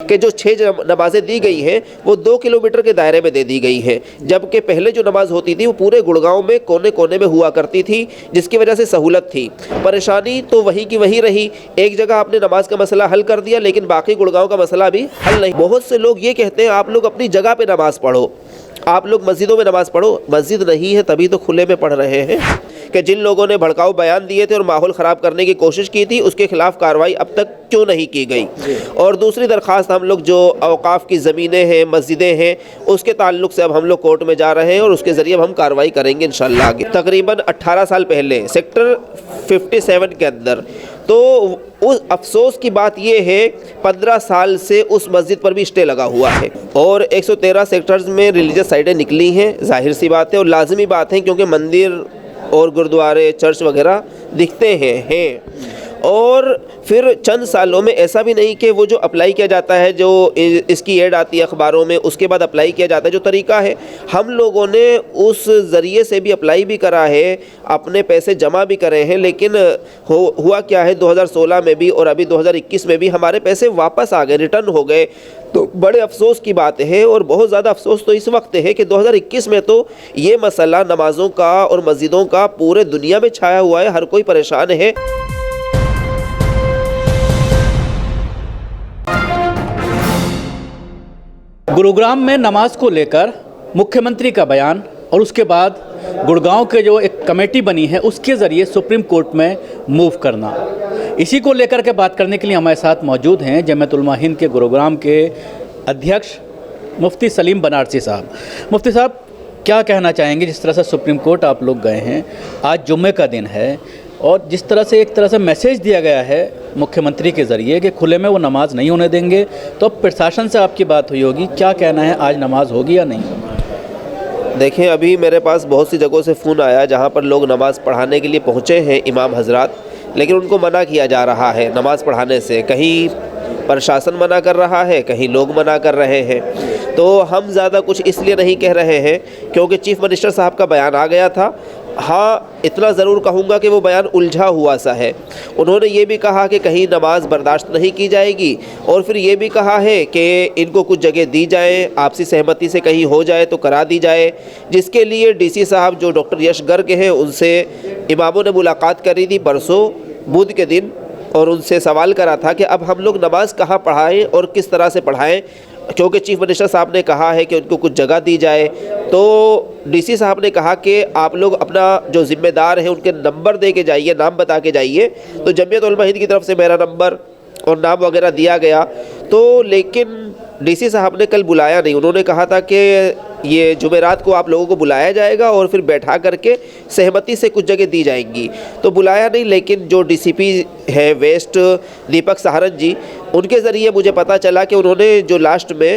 کہ جو 6 نمازیں دی گئی ہیں وہ 2 کلومیٹر کے دائرے میں دے دی گئی ہیں، جبکہ پہلے جو نماز ہوتی تھی وہ پورے گڑگاؤں میں کونے کونے میں ہوا کرتی تھی، جس کی وجہ سے سہولت تھی۔ پریشانی تو وہی کی وہی رہی، ایک جگہ آپ نے نماز کا مسئلہ حل کر دیا لیکن باقی گڑگاؤں کا مسئلہ بھی حل نہیں۔ بہت سے لوگ یہ کہتے ہیں آپ لوگ اپنی جگہ پہ نماز پڑھو، آپ لوگ مسجدوں میں نماز پڑھو۔ مسجد نہیں ہے تبھی تو کھلے میں پڑھ رہے ہیں کہ جن لوگوں نے بھڑکاؤ بیان دیے تھے اور ماحول خراب کرنے کی کوشش کی تھی اس کے خلاف کارروائی اب تک کیوں نہیں کی گئی۔ اور دوسری درخواست، ہم لوگ جو اوقاف کی زمینیں ہیں، مسجدیں ہیں، اس کے تعلق سے اب ہم لوگ کورٹ میں جا رہے ہیں اور اس کے ذریعے اب ہم کارروائی کریں گے انشاءاللہ آگے۔ تقریباً 18 سال پہلے سیکٹر 57 کے اندر، تو اس افسوس کی بات یہ ہے 15 سال سے اس مسجد پر بھی اسٹے لگا ہوا ہے اور 113 سیکٹرز میں ریلیجس سائٹیں نکلی ہیں، ظاہر سی بات ہے اور لازمی بات ہے کیونکہ مندر اور گردوارے چرچ وغیرہ دکھتے ہیں۔ اور پھر چند سالوں میں ایسا بھی نہیں کہ وہ جو اپلائی کیا جاتا ہے، جو اس کی ایڈ آتی ہے اخباروں میں، اس کے بعد اپلائی کیا جاتا ہے، جو طریقہ ہے ہم لوگوں نے اس ذریعے سے بھی اپلائی بھی کرا ہے، اپنے پیسے جمع بھی کرے ہیں، لیکن ہوا کیا ہے 2016 میں بھی اور ابھی 2021 میں بھی ہمارے پیسے واپس آ گئے، ریٹرن ہو گئے۔ تو بڑے افسوس کی بات ہے اور بہت زیادہ افسوس تو اس وقت ہے کہ 2021 میں تو یہ مسئلہ نمازوں کا اور مسجدوں کا پورے دنیا میں چھایا ہوا ہے، ہر کوئی پریشان ہے۔ گروگرام میں نماز کو لے کر مکھیہ منتری کا بیان اور اس کے بعد گڑگاؤں کے جو ایک کمیٹی بنی ہے اس کے ذریعے سپریم کورٹ میں موو کرنا، اسی کو لے کر کے بات کرنے کے لیے ہمارے ساتھ موجود ہیں جمعیت علماء ہند کے گروگرام کے ادھیکش مفتی سلیم بنارسی صاحب۔ مفتی صاحب کیا کہنا چاہیں گے؟ جس طرح سے سپریم کورٹ آپ لوگ گئے ہیں، آج جمعے کا دن ہے اور جس طرح سے ایک طرح سے میسیج دیا گیا ہے مکھیہ منتری کے ذریعے کہ کھلے میں وہ نماز نہیں ہونے دیں گے، تو اب پرشاسن سے آپ کی بات ہوئی ہوگی، کیا کہنا ہے آج نماز ہوگی یا نہیں؟ دیکھیں ابھی میرے پاس بہت سی جگہوں سے فون آیا جہاں پر لوگ نماز پڑھانے کے لیے پہنچے ہیں امام حضرات، لیکن ان کو منع کیا جا رہا ہے نماز پڑھانے سے، کہیں پرشاسن منع کر رہا ہے، کہیں لوگ منع کر رہے ہیں۔ تو ہم زیادہ کچھ اس لیے نہیں کہہ رہے ہیں کیونکہ چیف منسٹر صاحب کا بیان آ گیا تھا۔ ہاں اتنا ضرور کہوں گا کہ وہ بیان الجھا ہوا سا ہے۔ انہوں نے یہ بھی کہا کہ کہیں نماز برداشت نہیں کی جائے گی اور پھر یہ بھی کہا ہے کہ ان کو کچھ جگہ دی جائے، آپسی سہمتی سے کہیں ہو جائے تو کرا دی جائے، جس کے لیے ڈی سی صاحب جو ڈاکٹر یش گرگ ہیں ان سے اماموں نے ملاقات کری تھی پرسوں بدھ کے دن اور ان سے سوال کرا تھا کہ اب ہم لوگ نماز کہاں پڑھائیں اور کس طرح سے پڑھائیں، کیونکہ چیف منسٹر صاحب نے کہا ہے کہ ان کو کچھ جگہ دی جائے۔ تو ڈی سی صاحب نے کہا کہ آپ لوگ اپنا جو ذمہ دار ہیں ان کے نمبر دے کے جائیے، نام بتا کے جائیے۔ تو جمعیت علماء ہند کی طرف سے میرا نمبر اور نام وغیرہ دیا گیا، تو لیکن ڈی سی صاحب نے کل بلایا نہیں۔ انہوں نے کہا تھا کہ یہ جمعرات کو آپ لوگوں کو بلایا جائے گا اور پھر بیٹھا کر کے سہمتی سے کچھ جگہ دی جائیں گی، تو بلایا نہیں۔ لیکن جو ڈی سی پی ہے ویسٹ دیپک سہارن جی، ان کے ذریعے مجھے پتہ چلا کہ انہوں نے جو لاسٹ میں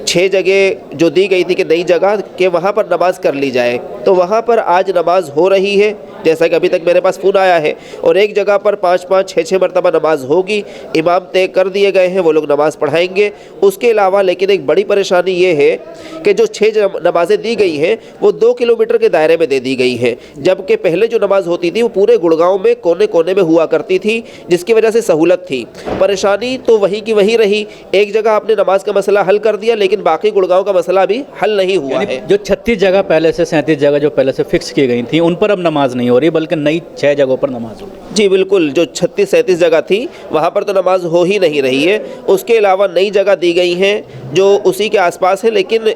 6 جگہ جو دی گئی تھی کہ نئی جگہ کہ وہاں پر نماز کر لی جائے، تو وہاں پر آج نماز ہو رہی ہے جیسا کہ ابھی تک میرے پاس فون آیا ہے، اور ایک جگہ پر 5 6 مرتبہ نماز ہوگی، امام طے کر دیے گئے ہیں، وہ لوگ نماز پڑھائیں گے۔ اس کے علاوہ لیکن ایک بڑی پریشانی یہ ہے کہ جو 6 نمازیں دی گئی ہیں وہ 2 کلومیٹر کے دائرے میں دے دی گئی ہیں، جبکہ پہلے جو نماز ہوتی تھی وہ پورے گڑگاؤں میں کونے کونے میں ہوا کرتی تھی، جس کی وجہ سے سہولت تھی۔ پریشانی تو وہی کی وہی رہی، ایک جگہ آپ نے نماز کا مسئلہ حل کر دیا لیکن باقی گڑگاؤں کا مسئلہ بھی حل نہیں ہوا ہے۔ جو 36 جگہ پہلے سے 37 جگہ جو پہلے سے فکس کی گئی تھیں ان پر اب نماز نہیں ہو رہی بلکہ نئی 6 جگہوں پر نماز ہو رہی ہے۔ جی بالکل، جو 36 37 جگہ تھی وہاں پر تو نماز ہو ہی نہیں رہی ہے، اس کے علاوہ نئی جگہ دی گئی ہیں جو اسی کے آس پاس ہے، لیکن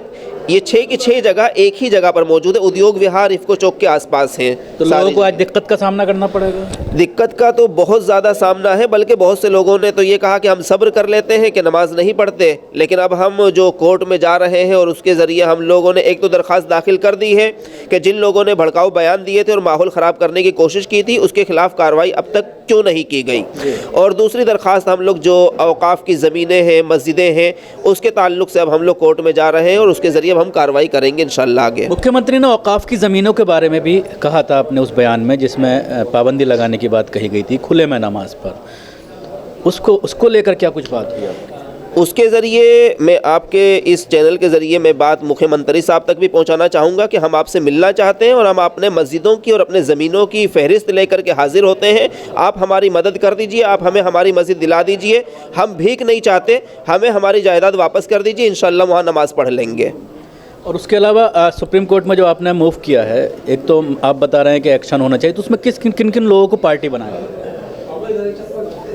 یہ 6 کی 6 جگہ ایک ہی جگہ پر موجود ہے، ادیوگ وہار افکو چوک کے آس پاس ہیں۔ تو لوگوں کو آج دقت کا سامنا کرنا پڑے گا؟ دقت کا تو بہت زیادہ سامنا ہے، بلکہ بہت سے لوگوں نے تو یہ کہا کہ ہم صبر کر لیتے ہیں کہ نماز نہیں پڑھتے، لیکن اب ہم جو کورٹ میں جا رہے ہیں اور اس کے ذریعے ہم لوگوں نے ایک تو درخواست داخل کر دی ہے کہ جن لوگوں نے بھڑکاؤ بیان دیے تھے اور ماحول خراب کرنے کی کوشش کی تھی اس کے خلاف کارروائی اب تک کیوں نہیں کی گئی، اور دوسری درخواست ہم لوگ جو اوقاف کی زمینیں ہیں، مسجدیں ہیں، اس کے تعلق سے اب ہم لوگ کورٹ میں جا رہے ہیں اور اس کے ذریعے اب ہم کارروائی کریں گے انشاءاللہ آگے۔ مکھیہ منتری نے اوقاف کی زمینوں کے بارے میں بھی کہا تھا اپنے اس بیان میں جس میں پابندی لگانے کی بات کہی گئی تھی کھلے میں نماز پر، اس کو لے کر کیا کچھ بات ہوئی آپ کی؟ اس کے ذریعے میں آپ کے اس چینل کے ذریعے میں بات مکھیہ منتری صاحب تک بھی پہنچانا چاہوں گا کہ ہم آپ سے ملنا چاہتے ہیں اور ہم اپنے مسجدوں کی اور اپنے زمینوں کی فہرست لے کر کے حاضر ہوتے ہیں. آپ ہماری مدد کر دیجئے, آپ ہمیں ہماری مسجد دلا دیجئے. ہم بھیک نہیں چاہتے, ہمیں ہماری جائیداد واپس کر دیجئے, انشاءاللہ وہاں نماز پڑھ لیں گے. اور اس کے علاوہ سپریم کورٹ میں جو آپ نے موو کیا ہے, ایک تو آپ بتا رہے ہیں کہ ایکشن ہونا چاہیے, تو اس میں کن کن لوگوں کو پارٹی بنایا؟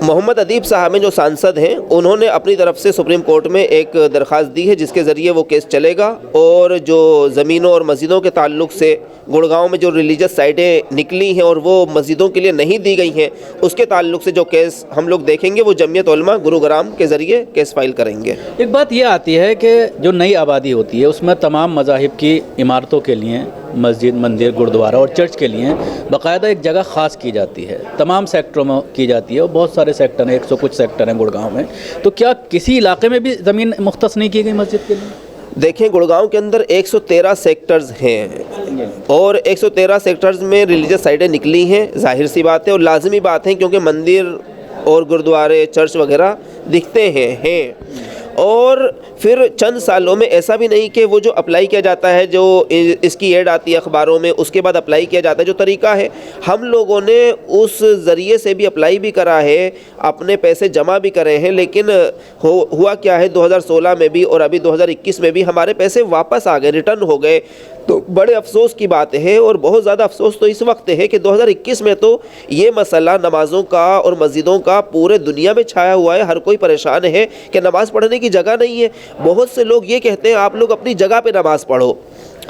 محمد ادیب صاحب ہیں جو سانسد ہیں, انہوں نے اپنی طرف سے سپریم کورٹ میں ایک درخواست دی ہے جس کے ذریعے وہ کیس چلے گا. اور جو زمینوں اور مسجدوں کے تعلق سے گڑگاؤں میں جو ریلیجس سائٹیں نکلی ہیں اور وہ مسجدوں کے لیے نہیں دی گئی ہیں, اس کے تعلق سے جو کیس ہم لوگ دیکھیں گے وہ جمعیت علماء گروگرام کے ذریعے کیس فائل کریں گے. ایک بات یہ آتی ہے کہ جو نئی آبادی ہوتی ہے اس میں تمام مذاہب کی عمارتوں کے لیے, مسجد, مندر, گردوارہ اور چرچ کے لیے باقاعدہ ایک جگہ خاص کی جاتی ہے, تمام سیکٹروں میں کی جاتی ہے, اور بہت سارے سیکٹر ہیں, 100 کچھ سیکٹر ہیں گڑگاؤں میں. تو کیا کسی علاقے میں بھی زمین مختص نہیں کی گئی مسجد کے لیے؟ دیکھیں, گڑگاؤں کے اندر 113 سیکٹرز ہیں اور 113 سیکٹرز میں ریلیجس سائٹیں نکلی ہیں. ظاہر سی بات ہے اور لازمی بات ہے کیونکہ مندر اور گردوارے, چرچ وغیرہ دکھتے ہیں. اور پھر چند سالوں میں ایسا بھی نہیں کہ وہ جو اپلائی کیا جاتا ہے, جو اس کی ایڈ آتی ہے اخباروں میں, اس کے بعد اپلائی کیا جاتا ہے. جو طریقہ ہے ہم لوگوں نے اس ذریعے سے بھی اپلائی بھی کرا ہے, اپنے پیسے جمع بھی کرے ہیں, لیکن ہوا کیا ہے 2016 میں بھی اور ابھی 2021 میں بھی ہمارے پیسے واپس آ گئے, ریٹرن ہو گئے. تو بڑے افسوس کی بات ہے, اور بہت زیادہ افسوس تو اس وقت ہے کہ 2021 میں تو یہ مسئلہ نمازوں کا اور مسجدوں کا پورے دنیا میں چھایا ہوا ہے. ہر کوئی پریشان ہے کہ نماز پڑھنے کی جگہ نہیں ہے. بہت سے لوگ یہ کہتے ہیں آپ لوگ اپنی جگہ پہ نماز پڑھو,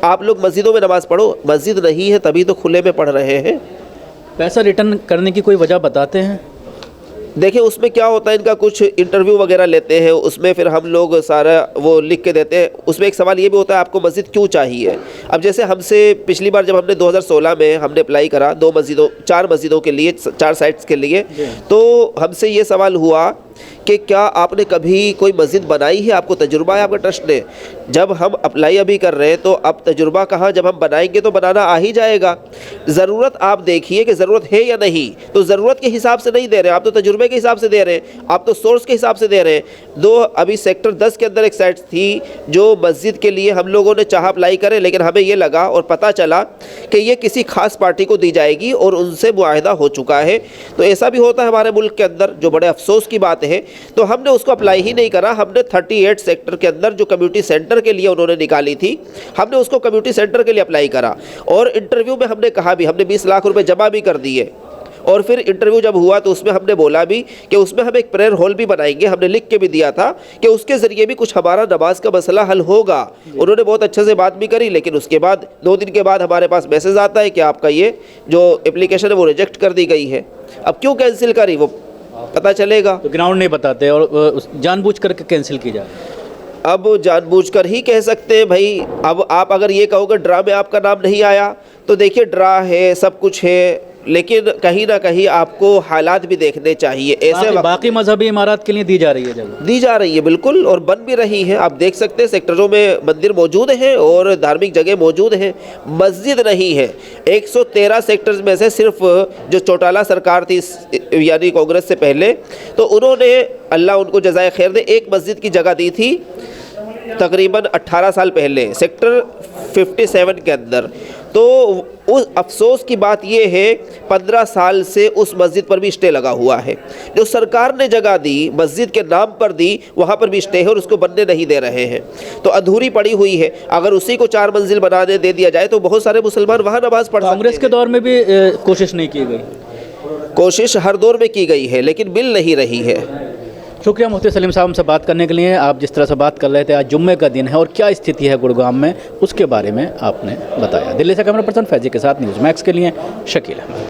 آپ لوگ مسجدوں میں نماز پڑھو. مسجد نہیں ہے تبھی تو کھلے میں پڑھ رہے ہیں. پیسہ ریٹرن کرنے کی کوئی وجہ بتاتے ہیں؟ دیکھیں اس میں کیا ہوتا ہے, ان کا کچھ انٹرویو وغیرہ لیتے ہیں, اس میں پھر ہم لوگ سارا وہ لکھ کے دیتے ہیں. اس میں ایک سوال یہ بھی ہوتا ہے آپ کو مسجد کیوں چاہیے. اب جیسے ہم سے پچھلی بار جب ہم نے 2016 میں ہم نے اپلائی کرا 4 مسجدوں کے لیے, 4 سائٹس کے لیے, تو ہم سے یہ سوال ہوا کہ کیا آپ نے کبھی کوئی مسجد بنائی ہے, آپ کو تجربہ ہے آپ کا ٹرسٹ نے. جب ہم اپلائی ابھی کر رہے ہیں تو اب تجربہ کہاں, جب ہم بنائیں گے تو بنانا آ ہی جائے گا. ضرورت آپ دیکھیے کہ ضرورت ہے یا نہیں, تو ضرورت کے حساب سے نہیں دے رہے, آپ تو تجربے کے حساب سے دے رہے ہیں, آپ تو سورس کے حساب سے دے رہے ہیں. ابھی سیکٹر 10 کے اندر ایک سائٹ تھی جو مسجد کے لیے ہم لوگوں نے چاہا اپلائی کرے, لیکن ہمیں یہ لگا اور پتہ چلا کہ یہ کسی خاص پارٹی کو دی جائے گی اور ان سے معاہدہ ہو چکا ہے. تو ایسا بھی ہوتا ہے ہمارے ملک کے اندر, جو بڑے افسوس کی بات ہے. تو ہم نے اس کو اپلائی ہی نہیں کرا. ہم نے 38 سیکٹر کے اندر جو کمیونٹی سینٹر کے لیے انہوں نے نکالی تھی, ہم نے اس کو کمیونٹی سینٹر کے لیے اپلائی کرا. اور انٹرویو میں ہم نے کہا بھی, ہم نے 20 لاکھ روپے جمع بھی کر دیے. اور پھر انٹرویو جب ہوا تو اس میں ہم نے بولا بھی کہ اس میں ہم ایک پریئر ہال بھی بنائیں گے. ہم نے لکھ کے بھی دیا تھا کہ اس کے ذریعے بھی کچھ ہمارا نماز کا مسئلہ حل ہوگا. انہوں نے بہت اچھے سے بات بھی کری, لیکن اس کے بعد 2 دن کے بعد ہمارے پاس میسج آتا ہے کہ آپ کا یہ جو اپلیکیشن ہے وہ ریجیکٹ کر دی گئی ہے. اب کیوں کینسل کری وہ پتہ چلے گا. تو گراؤنڈ نہیں بتاتے اور جان بوجھ کر کے کینسل کی جائے. اب جان بوجھ کر ہی کہہ سکتے ہیں بھائی. اب آپ اگر یہ کہو گے ڈرا میں آپ کا نام نہیں آیا, تو دیکھیے ڈرا ہے, سب کچھ ہے, لیکن کہیں نہ کہیں آپ کو حالات بھی دیکھنے چاہیے. ایسے باقی مذہبی عمارات کے لیے دی جا رہی ہے جگہ, دی جا رہی ہے بالکل, اور بن بھی رہی ہے. آپ دیکھ سکتے ہیں سیکٹروں میں مندر موجود ہیں اور دھارمک جگہ موجود ہیں, مسجد نہیں ہے. 113 سیکٹرز میں سے صرف جو چوٹالہ سرکار تھی یعنی کانگریس سے پہلے, تو انہوں نے اللہ ان کو جزائے خیر دے ایک مسجد کی جگہ دی تھی تقریباً 18 سال پہلے سیکٹر 57 کے اندر. تو اس افسوس کی بات یہ ہے 15 سال سے اس مسجد پر بھی اسٹے لگا ہوا ہے. جو سرکار نے جگہ دی مسجد کے نام پر دی, وہاں پر بھی اسٹے ہے اور اس کو بننے نہیں دے رہے ہیں. تو ادھوری پڑی ہوئی ہے. اگر اسی کو 4 منزل بنانے دے دیا جائے تو بہت سارے مسلمان وہاں نماز پڑھ سکتے ہیں. کانگریس کے دور میں بھی کوشش نہیں کی گئی. کوشش ہر دور میں کی گئی ہے لیکن مل نہیں رہی ہے. شکریہ مفتی سلیم صاحب ہم سے بات کرنے کے لیے. آپ جس طرح سے بات کر رہے تھے, آج جمعے کا دن ہے اور کیا استھتی ہے گڑگاؤں میں, اس کے بارے میں آپ نے بتایا. دلی سے کیمرہ پرسن فیضی کے ساتھ نیوز میکس کے لیے شکیل احمد.